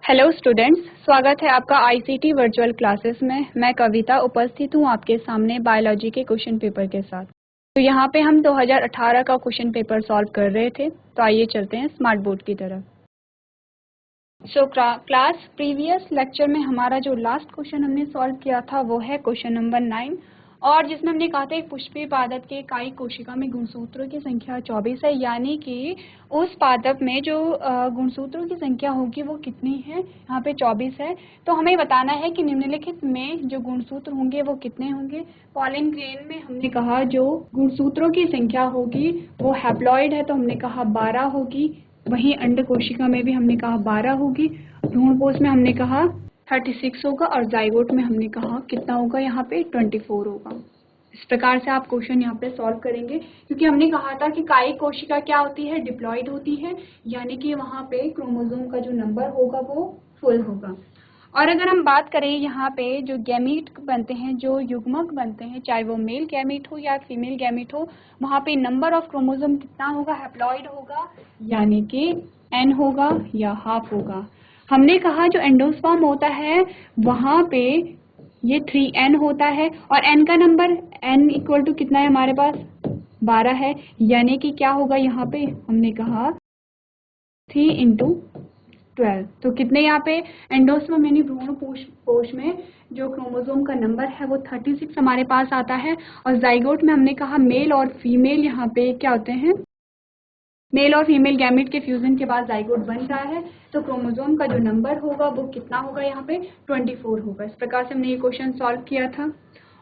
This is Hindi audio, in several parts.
हेलो स्टूडेंट्स, स्वागत है आपका आईसीटी वर्चुअल क्लासेस में। मैं कविता उपस्थित हूँ आपके सामने बायोलॉजी के क्वेश्चन पेपर के साथ। तो यहाँ पे हम 2018 का क्वेश्चन पेपर सॉल्व कर रहे थे। तो आइए चलते हैं स्मार्ट बोर्ड की तरफ। क्लास प्रीवियस लेक्चर में हमारा जो लास्ट क्वेश्चन हमने सॉल्व किया था वो है क्वेश्चन नंबर 9, और जिसमें हमने कहा था एक पुष्पीय पादप के इकाई कोशिका में गुणसूत्रों की संख्या 24 है, यानी कि उस पादप में जो गुणसूत्रों की संख्या होगी वो कितनी है, यहाँ पे 24 है। तो हमें बताना है कि निम्नलिखित में जो गुणसूत्र होंगे वो कितने होंगे। पॉलन ग्रेन में हमने कहा जो गुणसूत्रों की संख्या होगी वो हैप्लॉइड है, तो हमने कहा 12 होगी। वहीं अंड कोशिका में भी हमने कहा 12 होगी। भ्रूणपोष में हमने कहा 36 होगा, और जाइगोट में हमने कहा कितना होगा, यहाँ पे 24 होगा। इस प्रकार से आप क्वेश्चन यहाँ पे सॉल्व करेंगे, क्योंकि हमने कहा था कि कायिक कोशिका क्या होती है, डिप्लॉइड होती है, यानी कि वहाँ पे क्रोमोसोम का जो नंबर होगा वो फुल होगा। और अगर हम बात करें यहाँ पे जो गैमीट बनते हैं, जो युग्मक बनते हैं, चाहे वो मेल गैमीट हो या फीमेल गैमीट हो, वहाँ पे नंबर ऑफ क्रोमोसोम कितना होगा, हैप्लॉइड होगा, यानी कि n होगा या हाफ होगा। हमने कहा जो एंडोस्पर्म होता है वहाँ पे ये 3n होता है, और n का नंबर n इक्वल टू कितना है हमारे पास, 12 है, यानी कि क्या होगा, यहाँ पे हमने कहा 3 × 12। तो कितने यहाँ पे एंडोस्पर्म यानी भ्रूण कोश में जो क्रोमोसोम का नंबर है वो 36 हमारे पास आता है। और जाइगोट में हमने कहा मेल और फीमेल यहाँ पे क्या होते हैं, मेल और फीमेल गैमेट के फ्यूजन के बाद जाइगोट बन रहा है, तो क्रोमोसोम का जो नंबर होगा वो कितना होगा, यहाँ पे 24 होगा। इस प्रकार से हमने ये क्वेश्चन सॉल्व किया था।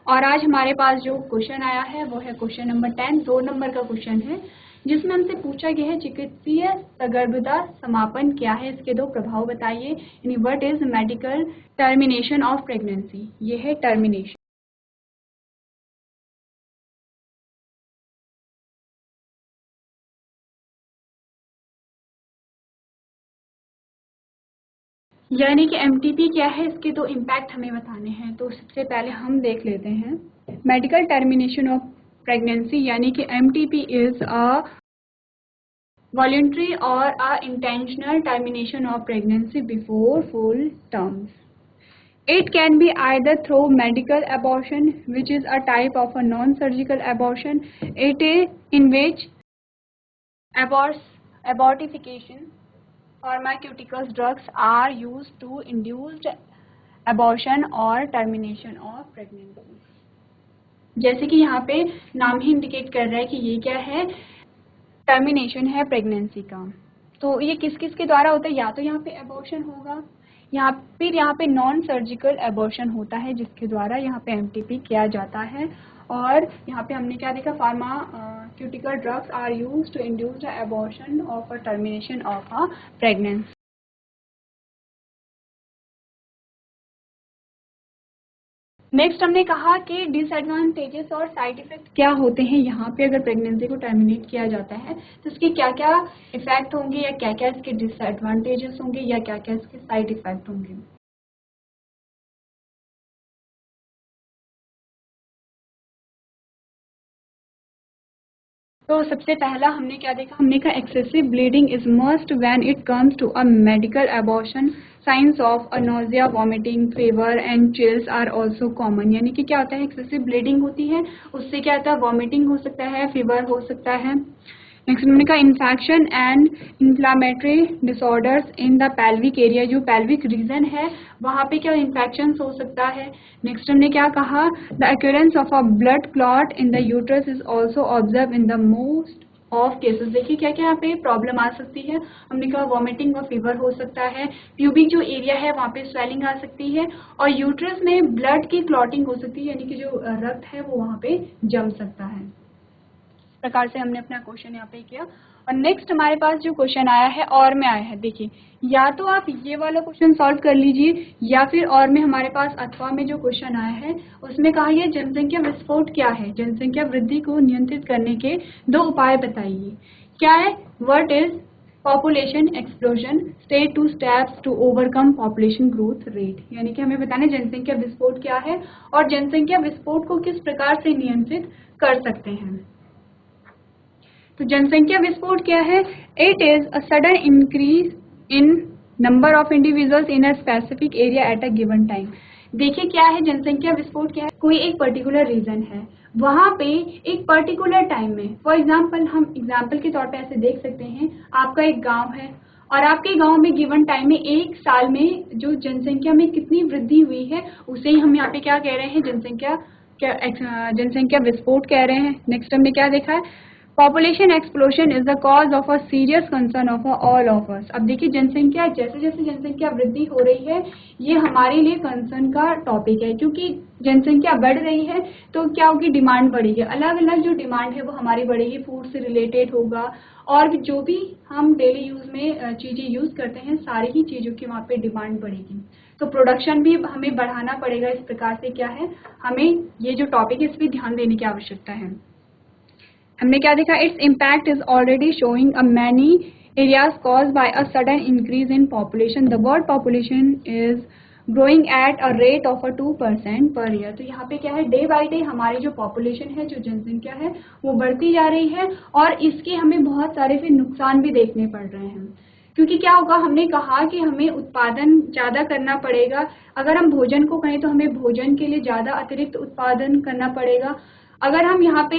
और आज हमारे पास जो क्वेश्चन आया है वो है क्वेश्चन नंबर 10, 2 नंबर का क्वेश्चन है, जिसमें हमसे पूछा गया है चिकित्सीय सगर्भता समापन क्या है, इसके 2 प्रभाव बताइए। यानी what is medical termination of pregnancy, ये है टर्मिनेशन। यानी कि एमटीपी क्या है, इसके 2 इम्पैक्ट हमें बताने हैं। तो सबसे पहले हम देख लेते हैं मेडिकल टर्मिनेशन ऑफ प्रेगनेंसी, यानी कि MTP is a voluntary or a intentional termination of pregnancy before full terms. It can be either through medical abortion, which is a type of a non-surgical abortion, in which abortification pharmaceutical drugs are used to induce abortion or termination of pregnancy. जैसे कि यहाँ पे नाम ही इंडिकेट कर रहा है कि ये क्या है, टर्मिनेशन है प्रेगनेंसी का। तो ये किस किस के द्वारा होता है, या तो यहाँ पे एबॉर्शन होगा, यहाँ पे नॉन सर्जिकल एबॉर्शन होता है जिसके द्वारा यहाँ पे एमटीपी किया जाता है। और यहाँ पे हमने क्या देखा, pharmaceutical drugs are used to induce the abortion of a termination of a pregnancy. Next हमने कहा कि डिसएडवांटेजेस और साइड इफेक्ट क्या होते हैं यहाँ पे अगर प्रेगनेंसी को टर्मिनेट किया जाता है, तो इसके क्या क्या इफेक्ट होंगे, या क्या क्या इसके डिसएडवांटेजेस होंगे, या क्या क्या इसके साइड इफेक्ट होंगे। तो सबसे पहला हमने क्या देखा, हमने कहा excessive bleeding is must when it comes to a medical abortion. Signs of nausea, vomiting, fever and chills are also common. यानी कि क्या होता है, एक्सेसिव ब्लीडिंग होती है, उससे क्या होता है, वॉमिटिंग हो सकता है, फीवर हो सकता है। नेक्स्ट हमने कहा infection and inflammatory disorders in the pelvic area, जो पेल्विक रीजन है वहाँ पे क्या इन्फेक्शन हो सकता है। नेक्स्ट हमने क्या कहा, the occurrence of a blood clot in the uterus is also observe in the most of cases. देखिए क्या क्या यहाँ पे प्रॉब्लम आ सकती है, हमने कहा वॉमिटिंग और फीवर हो सकता है, प्यूबिक जो एरिया है वहाँ पे स्वेलिंग आ सकती है, और यूट्रस में ब्लड की क्लॉटिंग हो सकती है, यानी कि जो रक्त है वो वहाँ पे जम सकता है। प्रकार से हमने अपना क्वेश्चन यहाँ पे किया। और नेक्स्ट हमारे पास जो क्वेश्चन आया है और में आया है, देखिए या तो आप ये वाला क्वेश्चन सॉल्व कर लीजिए, या फिर और में हमारे पास अथवा में जो क्वेश्चन आया है उसमें कहा है जनसंख्या विस्फोट क्या है, जनसंख्या वृद्धि को नियंत्रित करने के 2 उपाय बताइए। क्या है, what is population explosion, state 2 steps to overcome population growth rate. यानी कि हमें बताना है जनसंख्या विस्फोट क्या है और जनसंख्या विस्फोट को किस प्रकार से नियंत्रित कर सकते हैं। तो जनसंख्या विस्फोट क्या है, it is a sudden increase in number of individuals in a specific area at a given time. देखिए क्या है जनसंख्या विस्फोट, क्या है, कोई एक पर्टिकुलर रीजन है, वहां पे एक पर्टिकुलर टाइम में, फॉर एग्जाम्पल हम एग्जाम्पल के तौर पे ऐसे देख सकते हैं, आपका एक गांव है और आपके गांव में गिवन टाइम में एक साल में जो जनसंख्या में कितनी वृद्धि हुई है उसे ही हम यहाँ पे क्या कह रहे हैं, जनसंख्या विस्फोट कह रहे हैं। नेक्स्ट हमने क्या देखा है, population explosion is the cause of a serious concern of all of us. अब देखिए जनसंख्या, जैसे जैसे जनसंख्या वृद्धि हो रही है ये हमारे लिए कंसर्न का टॉपिक है, क्योंकि जनसंख्या बढ़ रही है तो क्या होगी, डिमांड बढ़ेगी, अलग अलग जो डिमांड है वो हमारी बढ़ेगी, फूड से रिलेटेड होगा और जो भी हम डेली यूज में चीजें यूज करते हैं सारी ही चीजों की वहाँ पे डिमांड बढ़ेगी, तो प्रोडक्शन भी हमें बढ़ाना पड़ेगा। इस प्रकार से क्या है, हमें ये जो टॉपिक है इस पर ध्यान देने की आवश्यकता है। हमने क्या देखा, its impact is already showing a many areas cause by a sudden increase in population, the world population is growing at a rate of a 2% per year. तो यहाँ पे क्या है, डे बाई डे हमारी जो पॉपुलेशन है, जो जनसंख्या है वो बढ़ती जा रही है और इसके हमें बहुत सारे फिर नुकसान भी देखने पड़ रहे हैं, क्योंकि क्या होगा, हमने कहा कि हमें उत्पादन ज़्यादा करना पड़ेगा, अगर हम भोजन को कहें तो हमें भोजन के लिए ज़्यादा अतिरिक्त उत्पादन करना पड़ेगा। अगर हम यहाँ पे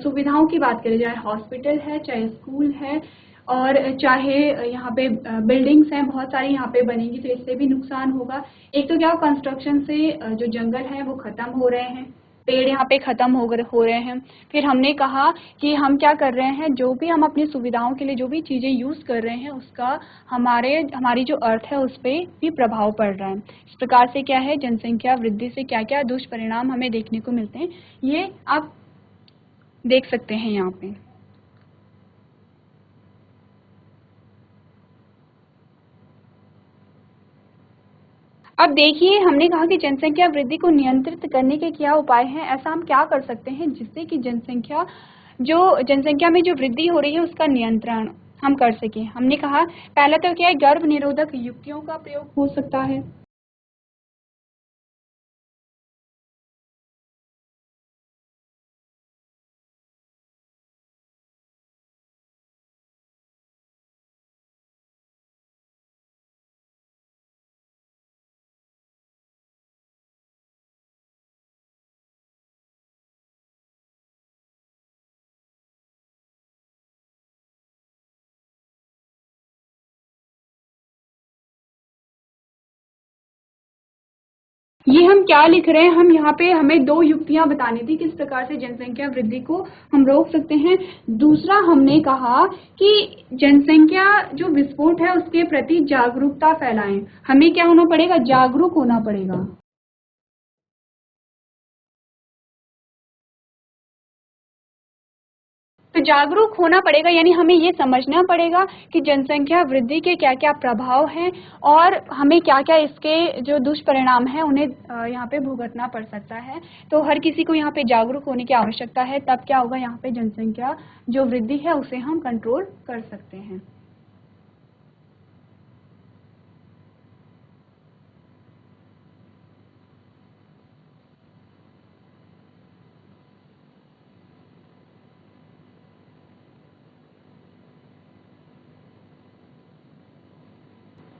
सुविधाओं की बात करें, चाहे हॉस्पिटल है, चाहे स्कूल है और चाहे यहाँ पे बिल्डिंग्स हैं बहुत सारी यहाँ पे बनेंगी, तो इससे भी नुकसान होगा। एक तो क्या हो, कंस्ट्रक्शन से जो जंगल है वो खत्म हो रहे हैं, पेड़ यहाँ पे खत्म हो रहे हैं। फिर हमने कहा कि हम क्या कर रहे हैं, जो भी हम अपनी सुविधाओं के लिए जो भी चीज़ें यूज़ कर रहे हैं उसका हमारी जो अर्थ है उस पर भी प्रभाव पड़ रहा है। इस प्रकार से क्या है, जनसंख्या वृद्धि से क्या क्या दुष्परिणाम हमें देखने को मिलते हैं ये आप देख सकते हैं यहाँ पे। अब देखिए हमने कहा कि जनसंख्या वृद्धि को नियंत्रित करने के क्या उपाय हैं, ऐसा हम क्या कर सकते हैं जिससे कि जनसंख्या में जो वृद्धि हो रही है उसका नियंत्रण हम कर सकें। हमने कहा पहला तो क्या है, गर्भ निरोधक युक्तियों का प्रयोग हो सकता है। ये हम क्या लिख रहे हैं, हम यहाँ पे हमें दो युक्तियां बतानी थी किस प्रकार से जनसंख्या वृद्धि को हम रोक सकते हैं। दूसरा हमने कहा कि जनसंख्या जो विस्फोट है उसके प्रति जागरूकता फैलाएं, हमें क्या होना पड़ेगा, जागरूक होना पड़ेगा। तो जागरूक होना पड़ेगा यानी हमें ये समझना पड़ेगा कि जनसंख्या वृद्धि के क्या क्या प्रभाव हैं और हमें क्या क्या इसके जो दुष्परिणाम हैं उन्हें यहाँ पे भुगतना पड़ सकता है। तो हर किसी को यहाँ पे जागरूक होने की आवश्यकता है, तब क्या होगा, यहाँ पे जनसंख्या जो वृद्धि है उसे हम कंट्रोल कर सकते हैं।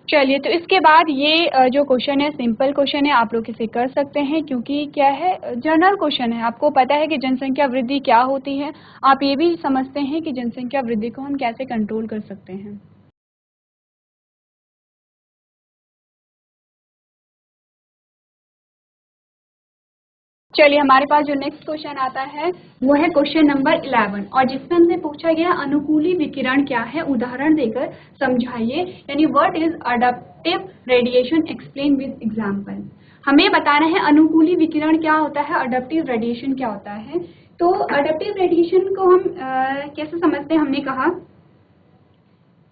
चलिए तो इसके बाद ये जो क्वेश्चन है सिंपल क्वेश्चन है, आप लोग इसे कर सकते हैं क्योंकि क्या है, जनरल क्वेश्चन है, आपको पता है कि जनसंख्या वृद्धि क्या होती है, आप ये भी समझते हैं कि जनसंख्या वृद्धि को हम कैसे कंट्रोल कर सकते हैं। चलिए हमारे पास जो नेक्स्ट क्वेश्चन आता है वो है क्वेश्चन नंबर 11 और जिसमें हमसे पूछा गया अनुकूली विकिरण क्या है, उदाहरण देकर समझाइए, यानी what is adaptive radiation, explain with example. हमें बताना है अनुकूली विकिरण क्या होता है, अडप्टिव रेडिएशन क्या होता है। तो अडप्टिव रेडिएशन को हम कैसे समझते हैं, हमने कहा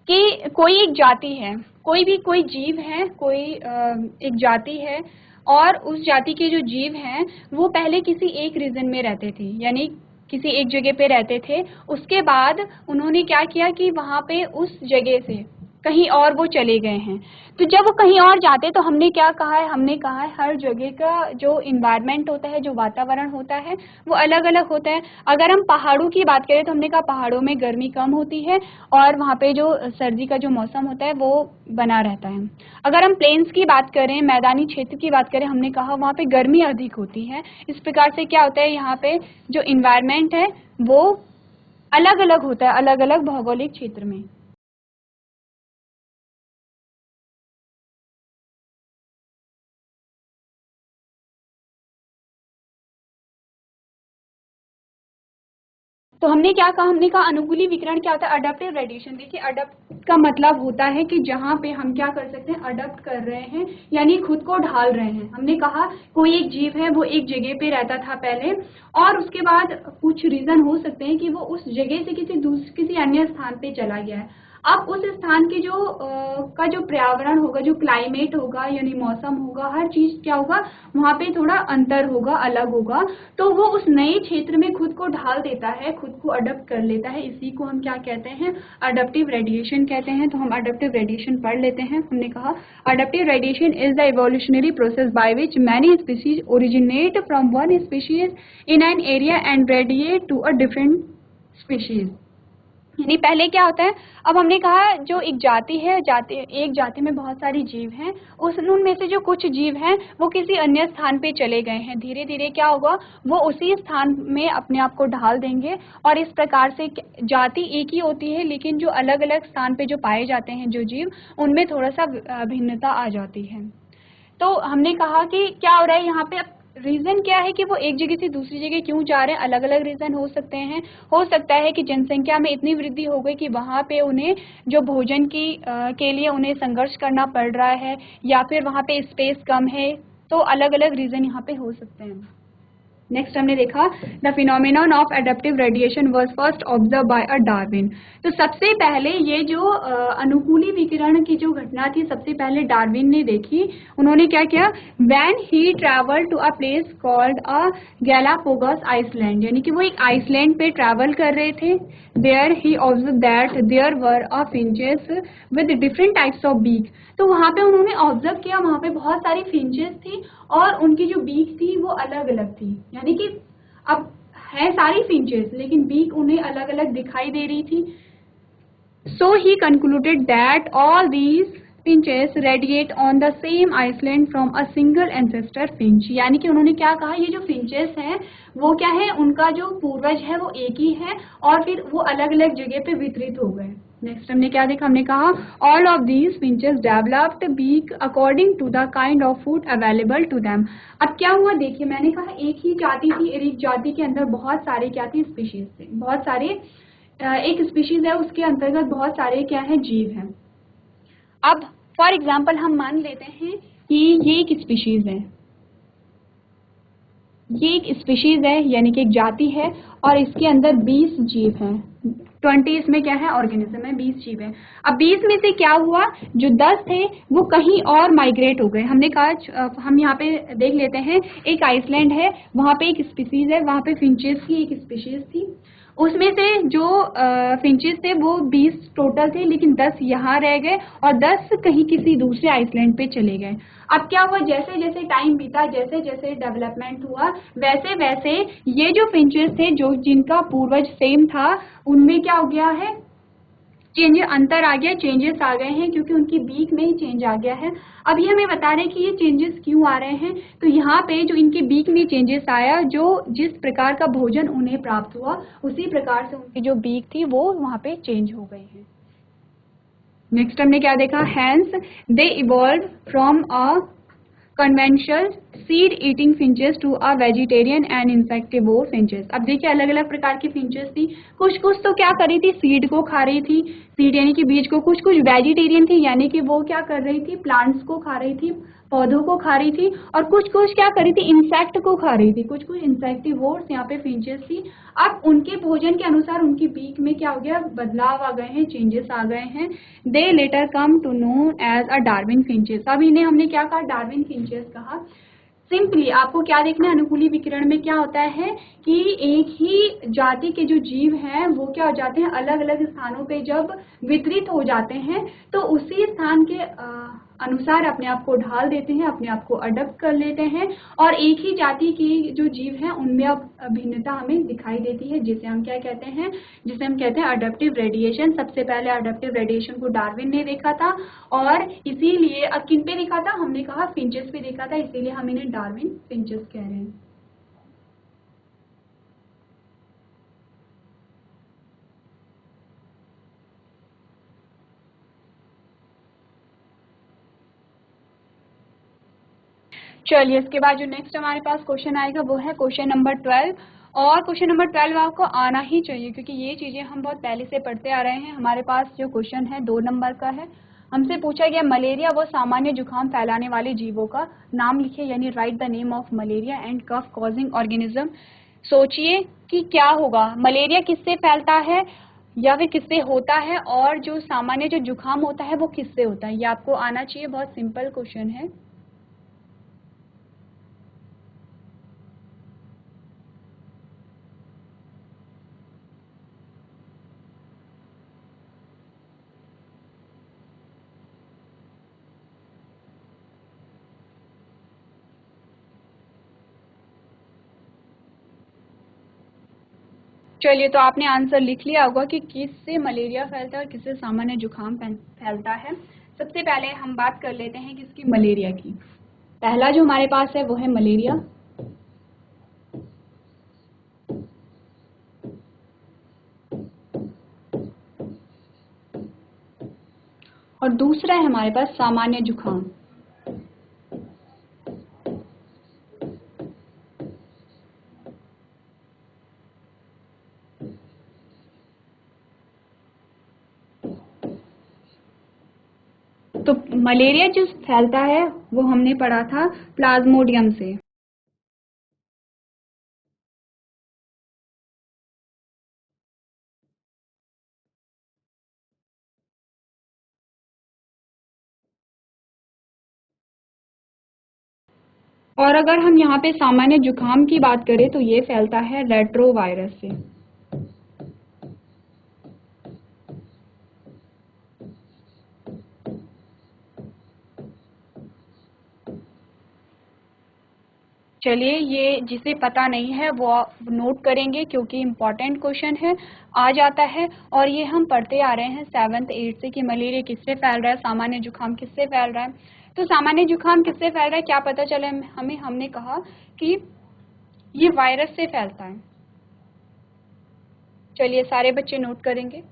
कि कोई एक जाति है, कोई जीव है, एक जाति है और उस जाति के जो जीव हैं वो पहले किसी एक रीजन में रहते थे, यानी किसी एक जगह पे रहते थे। उसके बाद उन्होंने क्या किया कि वहाँ पे उस जगह से कहीं और वो चले गए हैं। तो जब वो कहीं और जाते तो हमने क्या कहा है, हमने कहा है हर जगह का जो इन्वायरमेंट होता है, जो वातावरण होता है वो अलग अलग होता है। अगर हम पहाड़ों की बात करें तो हमने कहा पहाड़ों में गर्मी कम होती है और वहाँ पे जो सर्दी का जो मौसम होता है वो बना रहता है। अगर हम प्लेन्स की बात करें, मैदानी क्षेत्र की बात करें, हमने कहा वहाँ पे गर्मी अधिक होती है। इस प्रकार से क्या होता है, यहाँ पे जो इन्वायरमेंट है वो अलग अलग होता है, अलग अलग भौगोलिक क्षेत्र में। तो हमने क्या कहा, हमने कहा अनुकूली विकिरण क्या होता है, अडप्टिव रेडिएशन। देखिए अडप्ट का मतलब होता है कि जहाँ पे हम क्या कर सकते हैं, अडप्ट कर रहे हैं, यानी खुद को ढाल रहे हैं। हमने कहा कोई एक जीव है वो एक जगह पे रहता था पहले और उसके बाद कुछ रीजन हो सकते हैं कि वो उस जगह से किसी अन्य स्थान पे चला गया है। अब उस स्थान के का जो पर्यावरण होगा, जो क्लाइमेट होगा यानी मौसम होगा, हर चीज क्या होगा, वहाँ पे थोड़ा अंतर होगा, अलग होगा। तो वो उस नए क्षेत्र में खुद को ढाल देता है, खुद को अडप्ट कर लेता है। इसी को हम क्या कहते हैं, अडप्टिव रेडिएशन कहते हैं। तो हम अडप्टिव रेडिएशन पढ़ लेते हैं। हमने कहा adaptive radiation is the evolutionary process by which many species originate from one species in an area and radiate to a different species. यानी पहले क्या होता है, अब हमने कहा जो एक जाति है, एक जाति में बहुत सारी जीव हैं, उनमें से जो कुछ जीव हैं वो किसी अन्य स्थान पे चले गए हैं। धीरे धीरे क्या होगा, वो उसी स्थान में अपने आप को ढाल देंगे और इस प्रकार से जाति एक ही होती है लेकिन जो अलग अलग स्थान पे जो पाए जाते हैं जो जीव, उनमें थोड़ा सा भिन्नता आ जाती है। तो हमने कहा कि क्या हो रहा है यहाँ पे, रीजन क्या है कि वो एक जगह से दूसरी जगह क्यों जा रहे हैं, अलग अलग रीजन हो सकते हैं। हो सकता है कि जनसंख्या में इतनी वृद्धि हो गई कि वहाँ पे उन्हें जो भोजन के लिए उन्हें संघर्ष करना पड़ रहा है, या फिर वहाँ पे स्पेस कम है। तो अलग अलग रीजन यहाँ पे हो सकते हैं। नेक्स्ट हमने देखा the phenomenon of adaptive radiation was first observe by a Darwin. तो सबसे पहले ये जो अनुकूली विकिरण की जो घटना थी, सबसे पहले डार्विन ने देखी। उन्होंने क्या किया, when he travel to a place called a Galapagos island, यानी कि वो एक आइसलैंड पे ट्रैवल कर रहे थे। There he observe that there were a finches with different types of beak. तो वहाँ पे उन्होंने ऑब्जर्व किया, वहाँ पे बहुत सारी फिंचेस थी और उनकी जो बीक थी वो अलग अलग थी। यानी कि अब है सारी फिंचेस लेकिन बीक उन्हें अलग अलग दिखाई दे रही थी। So he concluded that all these finches radiate on the same island from a single ancestor finch. यानी कि उन्होंने क्या कहा, ये जो फिंचेस हैं वो क्या है, उनका जो पूर्वज है वो एक ही है और फिर वो अलग अलग जगह पे वितरित हो गए। नेक्स्ट हमने क्या देखा, हमने कहा all of these finches developed beak according to the kind of food available to them. अब क्या हुआ, देखिए मैंने कहा एक ही जाति थी, एक जाति के अंदर बहुत सारे क्या थी, स्पीशीज थे, बहुत सारे, एक स्पीशीज है उसके अंतर्गत बहुत सारे क्या है, जीव हैं। अब फॉर एग्जाम्पल हम मान लेते हैं कि ये एक स्पीशीज है, ये एक स्पीशीज है यानी कि एक जाति है और इसके अंदर 20 जीव हैं। 20 इसमें क्या है, ऑर्गेनिज्म है, 20 जीव है। अब 20 में से क्या हुआ, जो 10 थे वो कहीं और माइग्रेट हो गए। हमने कहा हम यहाँ पे देख लेते हैं, एक आइसलैंड है, वहाँ पे एक स्पीशीज है, वहाँ पे फिंचेस की एक स्पीशीज थी। उसमें से जो फिंचेस थे वो 20 टोटल थे लेकिन 10 यहाँ रह गए और 10 कहीं किसी दूसरे आइसलैंड पे चले गए। अब क्या हुआ, जैसे जैसे टाइम बीता, जैसे जैसे डेवलपमेंट हुआ, वैसे वैसे ये जो फिंचेस थे जो जिनका पूर्वज सेम था, उनमें क्या हो गया है, चेंज, अंतर आ गया, चेंजेस आ गए हैं क्योंकि उनकी बीक में ही चेंज आ गया है। अब ये हमें बता रहे हैं कि ये चेंजेस क्यों आ रहे हैं। तो यहाँ पे जो इनकी बीक में चेंजेस आया, जो जिस प्रकार का भोजन उन्हें प्राप्त हुआ उसी प्रकार से उनकी जो बीक थी वो वहाँ पे चेंज हो गई है। नेक्स्ट हमने क्या देखा, hence they evolve from a conventional seed eating finches to a vegetarian and insectivore finches. अब देखिए अलग अलग प्रकार की फिंचेस थी, कुछ कुछ तो क्या कर रही थी, सीड को खा रही थी, सीड यानी कि बीज को, कुछ कुछ वेजिटेरियन थी यानी कि वो क्या कर रही थी, प्लांट्स को खा रही थी, पौधों को खा रही थी, और कुछ कुछ क्या कर रही थी, इंसेक्ट को खा रही थी, कुछ कुछ इंसेक्टिवोर्स यहाँ पे फिंचेस थी। अब उनके भोजन के अनुसार उनकी बीक में क्या हो गया, बदलाव आ गए हैं, चेंजेस आ गए हैं। They later come to know as a Darwin finches. अब इन्हें हमने क्या कहा, डार्विन फिंचेस कहा। सिंपली आपको क्या देखना है, अनुकूली विकिरण में क्या होता है कि एक ही जाति के जो जीव हैं वो क्या हो जाते हैं, अलग अलग स्थानों पे जब वितरित हो जाते हैं तो उसी स्थान के अनुसार अपने आप को ढाल देते हैं, अपने आप को अडप्ट कर लेते हैं और एक ही जाति की जो जीव हैं उनमें अब भिन्नता हमें दिखाई देती है, जिसे हम क्या कहते हैं, जिसे हम कहते हैं अडप्टिव रेडिएशन। सबसे पहले अडप्टिव रेडिएशन को डार्विन ने देखा था और इसीलिए किन पे देखा था, हमने कहा फिंचेस पे देखा था, इसीलिए हम इन्हें डार्विन फिंचेस कह रहे हैं। चलिए इसके बाद जो नेक्स्ट हमारे पास क्वेश्चन आएगा वो है क्वेश्चन नंबर 12। और क्वेश्चन नंबर 12 आपको आना ही चाहिए क्योंकि ये चीज़ें हम बहुत पहले से पढ़ते आ रहे हैं। हमारे पास जो क्वेश्चन है 2 नंबर का है। हमसे पूछा गया मलेरिया व सामान्य जुकाम फैलाने वाले जीवों का नाम लिखिए, यानी write the name of malaria and cough causing organism. सोचिए कि क्या होगा, मलेरिया किससे फैलता है या फिर किससे होता है, और जो सामान्य जो जुकाम होता है वो किससे होता है, ये आपको आना चाहिए। बहुत सिंपल क्वेश्चन है। चलिए तो आपने आंसर लिख लिया होगा कि किससे मलेरिया फैलता है और किससे सामान्य जुकाम फैलता है। सबसे पहले हम बात कर लेते हैं किसकी, मलेरिया की। पहला जो हमारे पास है वो है मलेरिया, और दूसरा है हमारे पास सामान्य जुकाम। तो मलेरिया जो फैलता है वो हमने पढ़ा था प्लाज्मोडियम से। और अगर हम यहाँ पे सामान्य जुकाम की बात करें तो ये फैलता है रेट्रोवायरस से। चलिए ये जिसे पता नहीं है वो नोट करेंगे क्योंकि इम्पॉर्टेंट क्वेश्चन है, आ जाता है। और ये हम पढ़ते आ रहे हैं 7th 8th से कि मलेरिया किससे फैल रहा है, सामान्य जुकाम किससे फैल रहा है। तो सामान्य जुकाम किससे फैल रहा है क्या पता चले हमें, हमने कहा कि ये वायरस से फैलता है। चलिए सारे बच्चे नोट करेंगे।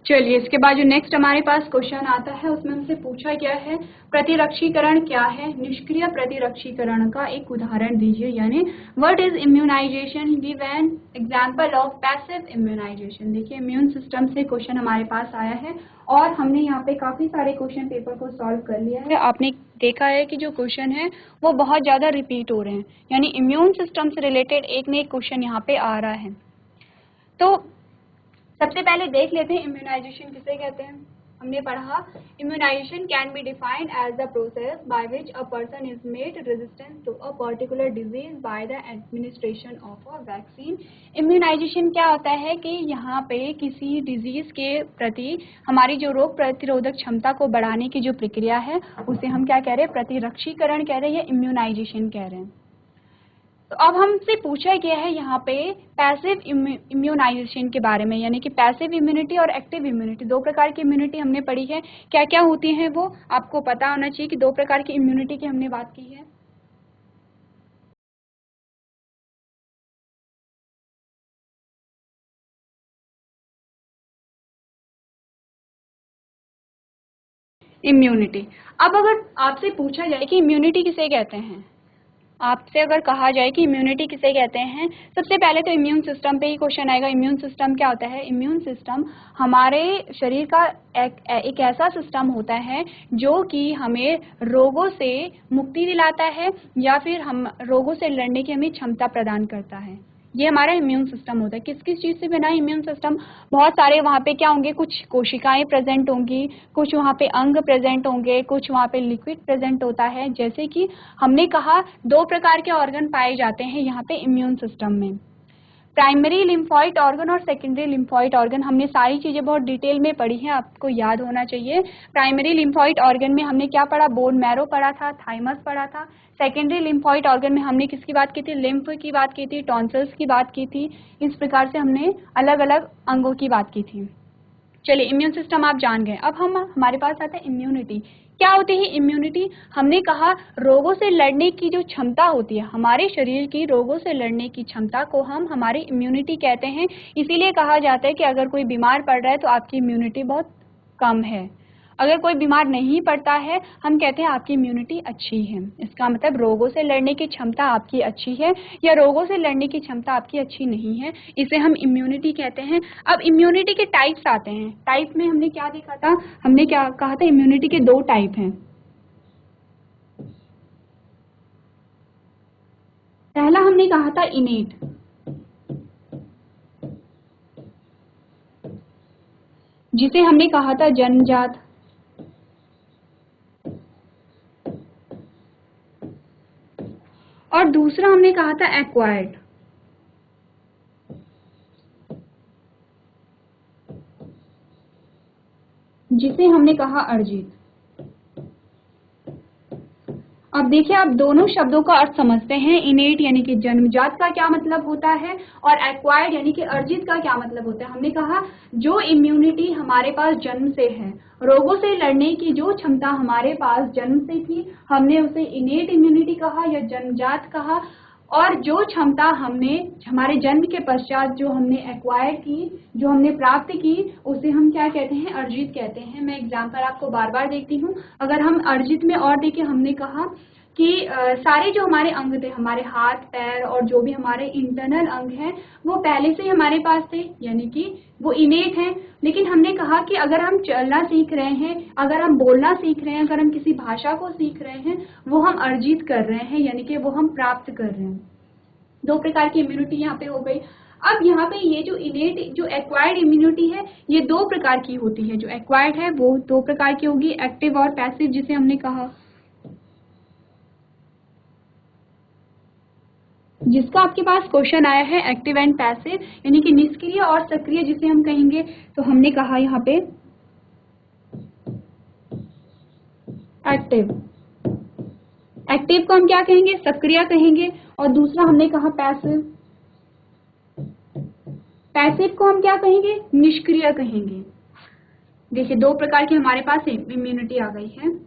चलिए इसके बाद जो नेक्स्ट हमारे पास क्वेश्चन आता है उसमें हमसे पूछा गया है प्रतिरक्षीकरण क्या है, निष्क्रिय प्रतिरक्षीकरण का एक उदाहरण दीजिए, यानी what is immunization, give an example of passive immunization. देखिए इम्यून सिस्टम से क्वेश्चन हमारे पास आया है और हमने यहाँ पे काफ़ी सारे क्वेश्चन पेपर को सॉल्व कर लिया है। आपने देखा है कि जो क्वेश्चन है वो बहुत ज़्यादा रिपीट हो रहे हैं, यानी इम्यून सिस्टम से रिलेटेड एक न एक क्वेश्चन यहाँ पे आ रहा है। तो सबसे पहले देख लेते हैं इम्यूनाइजेशन किसे कहते हैं। हमने पढ़ा immunization can be defined as the process by which a person is made resistant to a particular disease by the administration of a vaccine. Immunization क्या होता है कि यहाँ पे किसी डिजीज के प्रति हमारी जो रोग प्रतिरोधक क्षमता को बढ़ाने की जो प्रक्रिया है उसे हम क्या कह रहे हैं, प्रतिरक्षीकरण कह रहे हैं या इम्यूनाइजेशन कह रहे हैं। तो अब हमसे पूछा गया है यहाँ पे पैसिव इम्यूनाइजेशन के बारे में, यानी कि पैसिव इम्यूनिटी और एक्टिव इम्यूनिटी, दो प्रकार की इम्यूनिटी हमने पढ़ी है। क्या क्या होती हैं वो आपको पता होना चाहिए कि दो प्रकार की इम्यूनिटी की हमने बात की है। इम्यूनिटी। अब अगर आपसे पूछा जाए कि इम्यूनिटी किसे कहते हैं, आपसे अगर कहा जाए कि इम्यूनिटी किसे कहते हैं, सबसे पहले तो इम्यून सिस्टम पे ही क्वेश्चन आएगा। इम्यून सिस्टम क्या होता है? इम्यून सिस्टम हमारे शरीर का एक ऐसा सिस्टम होता है जो कि हमें रोगों से मुक्ति दिलाता है या फिर हम रोगों से लड़ने की हमें क्षमता प्रदान करता है। ये हमारा इम्यून सिस्टम होता है। किस किस चीज़ से बना है इम्यून सिस्टम? बहुत सारे वहाँ पे क्या होंगे, कुछ कोशिकाएं प्रेजेंट होंगी, कुछ वहाँ पे अंग प्रेजेंट होंगे, कुछ वहाँ पे लिक्विड प्रेजेंट होता है। जैसे कि हमने कहा 2 प्रकार के ऑर्गन पाए जाते हैं यहाँ पे इम्यून सिस्टम में, प्राइमरी लिम्फॉइड ऑर्गन और सेकेंडरी लिम्फॉइड ऑर्गन। हमने सारी चीज़ें बहुत डिटेल में पढ़ी हैं, आपको याद होना चाहिए। प्राइमरी लिम्फॉइड ऑर्गन में हमने क्या पढ़ा? बोन मैरो पढ़ा था, थाइमस पढ़ा था। सेकेंडरी लिम्फॉइड ऑर्गन में हमने किसकी बात की थी? लिम्फ की बात की थी, टॉन्सिल्स की बात की थी। इस प्रकार से हमने अलग अलग अंगों की बात की थी। चलिए, इम्यून सिस्टम आप जान गए। अब हमारे पास आता है इम्यूनिटी। क्या होती है इम्यूनिटी? हमने कहा रोगों से लड़ने की जो क्षमता होती है हमारे शरीर की, रोगों से लड़ने की क्षमता को हम हमारी इम्यूनिटी कहते हैं। इसीलिए कहा जाता है कि अगर कोई बीमार पड़ रहा है तो आपकी इम्यूनिटी बहुत कम है। अगर कोई बीमार नहीं पड़ता है हम कहते हैं आपकी इम्यूनिटी अच्छी है। इसका मतलब रोगों से लड़ने की क्षमता आपकी अच्छी है या रोगों से लड़ने की क्षमता आपकी अच्छी नहीं है, इसे हम इम्यूनिटी कहते हैं। अब इम्यूनिटी के टाइप्स आते हैं। टाइप में हमने क्या देखा था? हमने क्या कहा था? इम्यूनिटी के 2 टाइप हैं। पहला हमने कहा था इनेट, जिसे हमने कहा था जन्मजात। और दूसरा हमने कहा था एक्वायर्ड, जिसे हमने कहा अर्जित। अब देखिए, आप दोनों शब्दों का अर्थ समझते हैं। इनेट यानी कि जन्मजात का क्या मतलब होता है और एक्वायर्ड यानी कि अर्जित का क्या मतलब होता है। हमने कहा जो इम्यूनिटी हमारे पास जन्म से है, रोगों से लड़ने की जो क्षमता हमारे पास जन्म से थी, हमने उसे इनेट इम्यूनिटी कहा या जन्मजात कहा। और जो क्षमता हमने हमारे जन्म के पश्चात जो हमने एक्वायर की, जो हमने प्राप्त की, उसे हम क्या कहते हैं? अर्जित कहते हैं। मैं एग्जाम्पल आपको बार बार देती हूँ। अगर हम अर्जित में और देखिए, हमने कहा कि सारे जो हमारे अंग थे, हमारे हाथ पैर और जो भी हमारे इंटरनल अंग हैं, वो पहले से ही हमारे पास थे, यानी कि वो इनेट हैं। लेकिन हमने कहा कि अगर हम चलना सीख रहे हैं, अगर हम बोलना सीख रहे हैं, अगर हम किसी भाषा को सीख रहे हैं, वो हम अर्जित कर रहे हैं, यानी कि वो हम प्राप्त कर रहे हैं। 2 प्रकार की इम्यूनिटी यहाँ पे हो गई। अब यहाँ पे ये जो इनेट, जो एक्वायर्ड इम्यूनिटी है, ये 2 प्रकार की होती है। जो एक्वायर्ड है वो 2 प्रकार की होगी, एक्टिव और पैसिव, जिसे हमने कहा, जिसका आपके पास क्वेश्चन आया है एक्टिव एंड पैसिव, यानी कि निष्क्रिय और सक्रिय जिसे हम कहेंगे। तो हमने कहा यहाँ पे एक्टिव, एक्टिव को हम क्या कहेंगे? सक्रिय कहेंगे। और दूसरा हमने कहा पैसिव, पैसिव को हम क्या कहेंगे? निष्क्रिय कहेंगे। देखिए, 2 प्रकार की हमारे पास इम्यूनिटी आ गई है।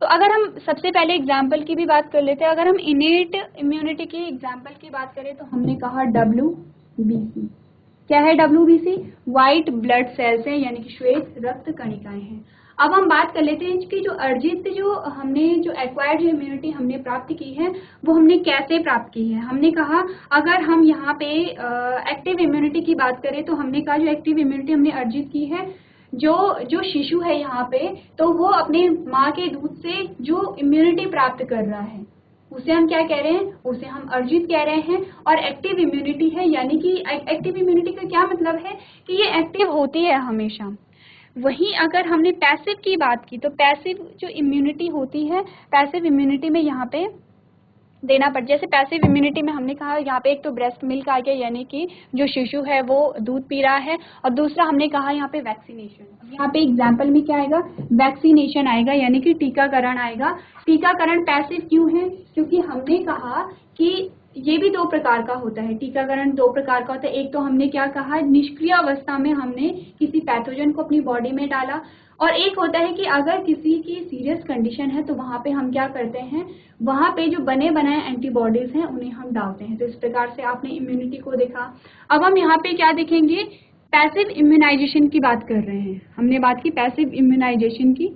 तो अगर हम सबसे पहले एग्जाम्पल की भी बात कर लेते हैं, अगर हम इनेट इम्यूनिटी की एग्जाम्पल की बात करें तो हमने कहा WBC। क्या है WBC? व्हाइट ब्लड सेल्स हैं, यानी कि श्वेत रक्त कणिकाएं हैं। अब हम बात कर लेते हैं कि जो अर्जित, जो हमने जो एक्वायर्ड इम्यूनिटी हमने प्राप्त की है, वो हमने कैसे प्राप्त की है। हमने कहा अगर हम यहाँ पे एक्टिव इम्यूनिटी की बात करें तो हमने कहा जो एक्टिव इम्यूनिटी हमने अर्जित की है, जो जो शिशु है यहाँ पे, तो वो अपने माँ के दूध से जो इम्यूनिटी प्राप्त कर रहा है, उसे हम क्या कह रहे हैं? उसे हम अर्जित कह रहे हैं। और एक्टिव इम्यूनिटी है, यानी कि एक्टिव इम्यूनिटी का क्या मतलब है कि ये एक्टिव होती है हमेशा। वहीं अगर हमने पैसिव की बात की तो पैसिव जो इम्यूनिटी होती है, पैसिव इम्यूनिटी में यहाँ पे देना पड़, जैसे पैसिव इम्यूनिटी में हमने कहा यहाँ पे एक तो ब्रेस्ट मिल्क आ गया, यानी कि जो शिशु है वो दूध पी रहा है। और दूसरा हमने कहा यहाँ पे वैक्सीनेशन। यहाँ पे एग्जाम्पल में क्या आएगा? वैक्सीनेशन आएगा, यानी कि टीकाकरण आएगा। टीकाकरण पैसिव क्यों है? क्योंकि हमने कहा कि ये भी दो प्रकार का होता है, टीकाकरण दो प्रकार का होता है। एक तो हमने क्या कहा, निष्क्रिय अवस्था में हमने किसी पैथोजन को अपनी बॉडी में डाला, और एक होता है कि अगर किसी की सीरियस कंडीशन है तो वहाँ पे हम क्या करते हैं, वहाँ पे जो बने बनाए एंटीबॉडीज हैं उन्हें हम डालते हैं। तो इस प्रकार से आपने इम्यूनिटी को देखा। अब हम यहाँ पे क्या देखेंगे, पैसिव इम्यूनाइजेशन की बात कर रहे हैं। हमने बात की पैसिव इम्यूनाइजेशन की।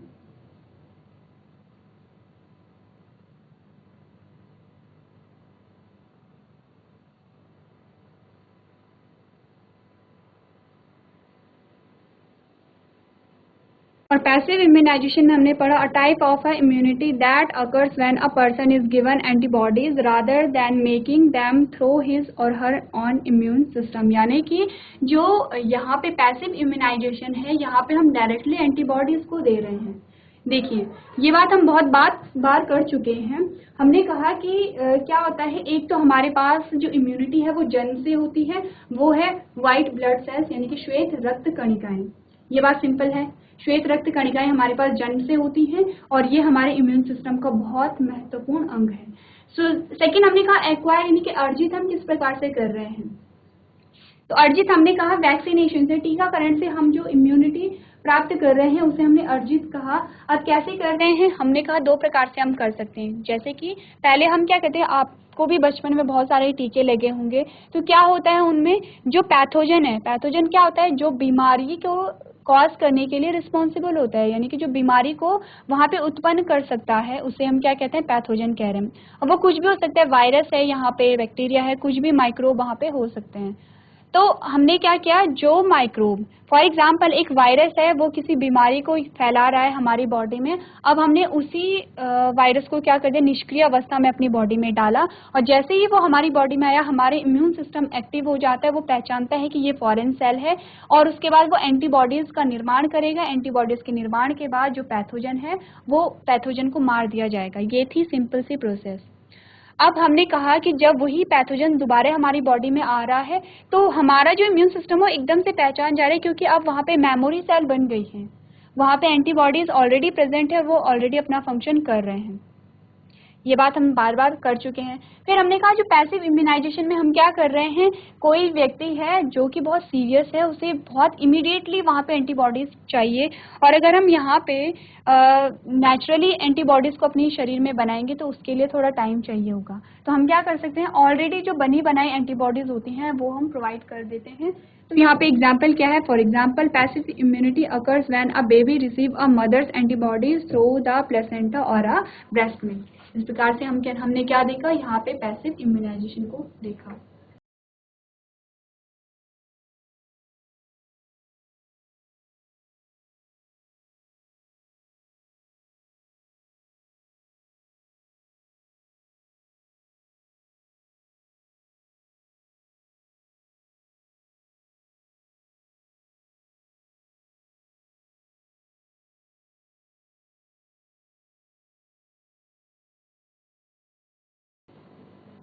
और पैसिव इम्यूनाइजेशन में हमने पढ़ा, a type of a immunity that occurs when a person is given antibodies rather than making them through his और हर ऑन इम्यून सिस्टम। यानी कि जो यहाँ पे पैसिव इम्यूनाइजेशन है, यहाँ पे हम डायरेक्टली एंटीबॉडीज को दे रहे हैं। देखिए, ये बात हम बहुत बार कर चुके हैं। हमने कहा कि क्या होता है, एक तो हमारे पास जो इम्यूनिटी है वो जन्म से होती है, वो है व्हाइट ब्लड सेल्स यानी कि श्वेत रक्त कणिकाएं। ये बात सिंपल है, श्वेत रक्त कणिकाएं हमारे पास जन्म से होती हैं और ये हमारे इम्यून सिस्टम का बहुत महत्वपूर्ण अंग है। सेकंड हमने कहा एक्वायर यानी कि अर्जित हम किस प्रकार से कर रहे हैं। तो अर्जित हमने कहा वैक्सीनेशन से, टीकाकरण से हम जो इम्यूनिटी प्राप्त कर रहे हैं उसे हमने अर्जित कहा। अब कैसे कर रहे हैं, हमने कहा दो प्रकार से हम कर सकते हैं। जैसे कि पहले हम क्या कहते हैं, आपको भी बचपन में बहुत सारे टीके लगे होंगे, तो क्या होता है उनमें जो पैथोजन है, पैथोजन क्या होता है, जो बीमारी को कॉज करने के लिए रिस्पॉन्सिबल होता है, यानी कि जो बीमारी को वहाँ पे उत्पन्न कर सकता है उसे हम क्या कहते हैं, पैथोजन कह रहे हैं। अब वो कुछ भी हो सकता है, वायरस है, यहाँ पे बैक्टीरिया है, कुछ भी माइक्रोब वहाँ पे हो सकते हैं। तो हमने क्या किया, जो माइक्रोब, फॉर एग्जाम्पल एक वायरस है, वो किसी बीमारी को फैला रहा है हमारी बॉडी में, अब हमने उसी वायरस को क्या कर दिया, निष्क्रिय अवस्था में अपनी बॉडी में डाला, और जैसे ही वो हमारी बॉडी में आया, हमारे इम्यून सिस्टम एक्टिव हो जाता है, वो पहचानता है कि ये फॉरेन सेल है, और उसके बाद वो एंटीबॉडीज का निर्माण करेगा। एंटीबॉडीज के निर्माण के बाद जो पैथोजन है, वो पैथोजन को मार दिया जाएगा। ये थी सिंपल सी प्रोसेस। अब हमने कहा कि जब वही पैथोजन दोबारा हमारी बॉडी में आ रहा है, तो हमारा जो इम्यून सिस्टम है एकदम से पहचान जा रहा है, क्योंकि अब वहाँ पे मेमोरी सेल बन गई हैं, वहाँ पे एंटीबॉडीज ऑलरेडी प्रेजेंट है, वो ऑलरेडी अपना फंक्शन कर रहे हैं। ये बात हम बार बार कर चुके हैं। फिर हमने कहा जो पैसिव इम्यूनाइजेशन में हम क्या कर रहे हैं, कोई व्यक्ति है जो कि बहुत सीरियस है, उसे बहुत इमीडिएटली वहाँ पे एंटीबॉडीज चाहिए, और अगर हम यहाँ पे नेचुरली एंटीबॉडीज को अपने शरीर में बनाएंगे तो उसके लिए थोड़ा टाइम चाहिए होगा। तो हम क्या कर सकते हैं, ऑलरेडी जो बनी बनाई एंटीबॉडीज होती हैं वो हम प्रोवाइड कर देते हैं। तो यहाँ पे एग्जाम्पल क्या है, for example passive immunity occurs when a baby receive a mother's antibodies through the placenta or a breast milk. इस प्रकार से हमने क्या देखा, यहाँ पे पैसिव इम्यूनाइजेशन को देखा।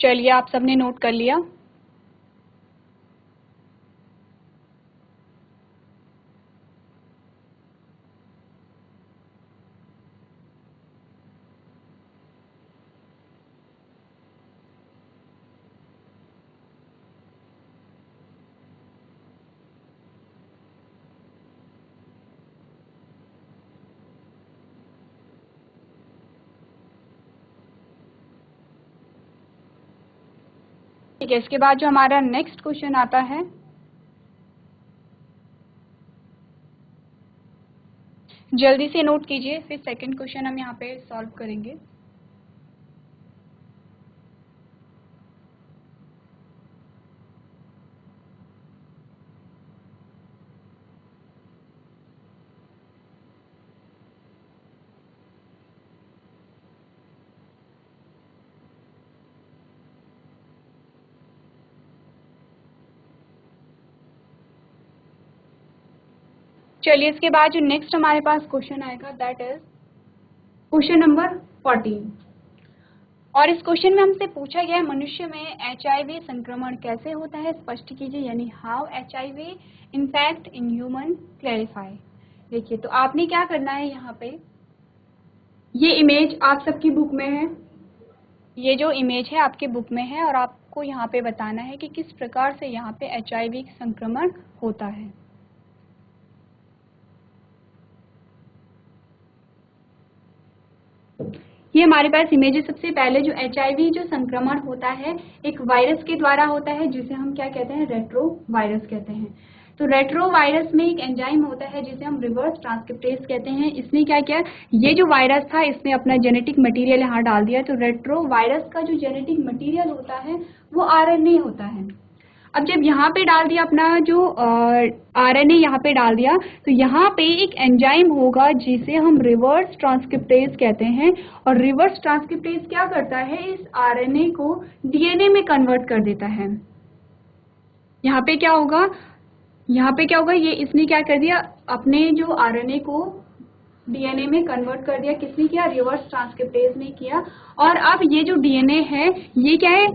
चलिए, आप सबने नोट कर लिया। ठीक है, इसके बाद जो हमारा नेक्स्ट क्वेश्चन आता है, जल्दी से नोट कीजिए, फिर सेकंड क्वेश्चन हम यहाँ पे सॉल्व करेंगे। चलिए, इसके बाद जो नेक्स्ट हमारे पास क्वेश्चन आएगा, दैट इज क्वेश्चन नंबर 14। और इस क्वेश्चन में हमसे पूछा गया है, मनुष्य में HIV संक्रमण कैसे होता है, स्पष्ट कीजिए, यानी how HIV infect in human, clarify. देखिए, तो आपने क्या करना है, यहाँ पे ये इमेज आप सबकी बुक में है, ये जो इमेज है आपके बुक में है, और आप आपको यहाँ पे बताना है कि किस प्रकार से यहाँ पे HIV संक्रमण होता है। ये हमारे पास इमेज है। सबसे पहले जो HIV जो संक्रमण होता है एक वायरस के द्वारा होता है, जिसे हम क्या कहते हैं, रेट्रो वायरस कहते हैं। तो रेट्रो वायरस में एक एंजाइम होता है जिसे हम रिवर्स ट्रांसक्रिप्टेज कहते हैं। इसने क्या किया, ये जो वायरस था इसने अपना जेनेटिक मटेरियल यहाँ डाल दिया। तो रेट्रो वायरस का जो जेनेटिक मटेरियल होता है वो RNA होता है। अब जब यहाँ पे डाल दिया अपना जो RNA यहाँ पे डाल दिया, तो यहाँ पे एक एंजाइम होगा जिसे हम रिवर्स ट्रांसक्रिप्टेज कहते हैं। और रिवर्स ट्रांसक्रिप्टेज क्या करता है, इस RNA को DNA में कन्वर्ट कर देता है। यहाँ पे क्या होगा, ये इसने क्या कर दिया, अपने जो RNA को DNA में कन्वर्ट कर दिया। किसने किया, रिवर्स ट्रांसक्रिप्टेज ने किया। और अब ये जो DNA है ये क्या है,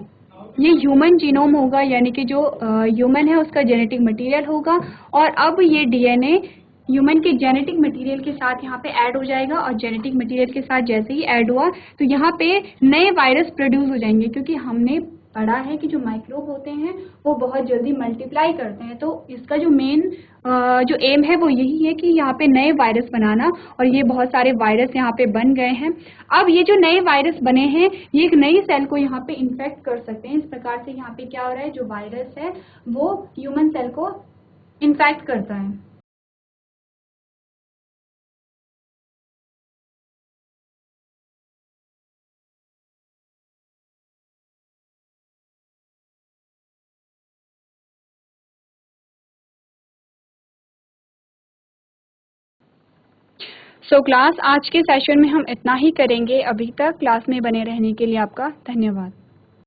ये ह्यूमन जीनोम होगा, यानी कि जो ह्यूमन है उसका जेनेटिक मटेरियल होगा। और अब ये DNA ह्यूमन के जेनेटिक मटेरियल के साथ यहाँ पे ऐड हो जाएगा। और जेनेटिक मटेरियल के साथ जैसे ही ऐड हुआ तो यहाँ पे नए वायरस प्रोड्यूस हो जाएंगे, क्योंकि हमने पढ़ा है कि जो माइक्रोब होते हैं वो बहुत जल्दी मल्टीप्लाई करते हैं। तो इसका जो मेन जो एम है वो यही है कि यहाँ पे नए वायरस बनाना। और ये बहुत सारे वायरस यहाँ पे बन गए हैं। अब ये जो नए वायरस बने हैं ये एक नई सेल को यहाँ पे इन्फेक्ट कर सकते हैं। इस प्रकार से यहाँ पे क्या हो रहा है, जो वायरस है वो ह्यूमन सेल को इन्फेक्ट करता है। सो क्लास आज के सेशन में हम इतना ही करेंगे। अभी तक क्लास में बने रहने के लिए आपका धन्यवाद।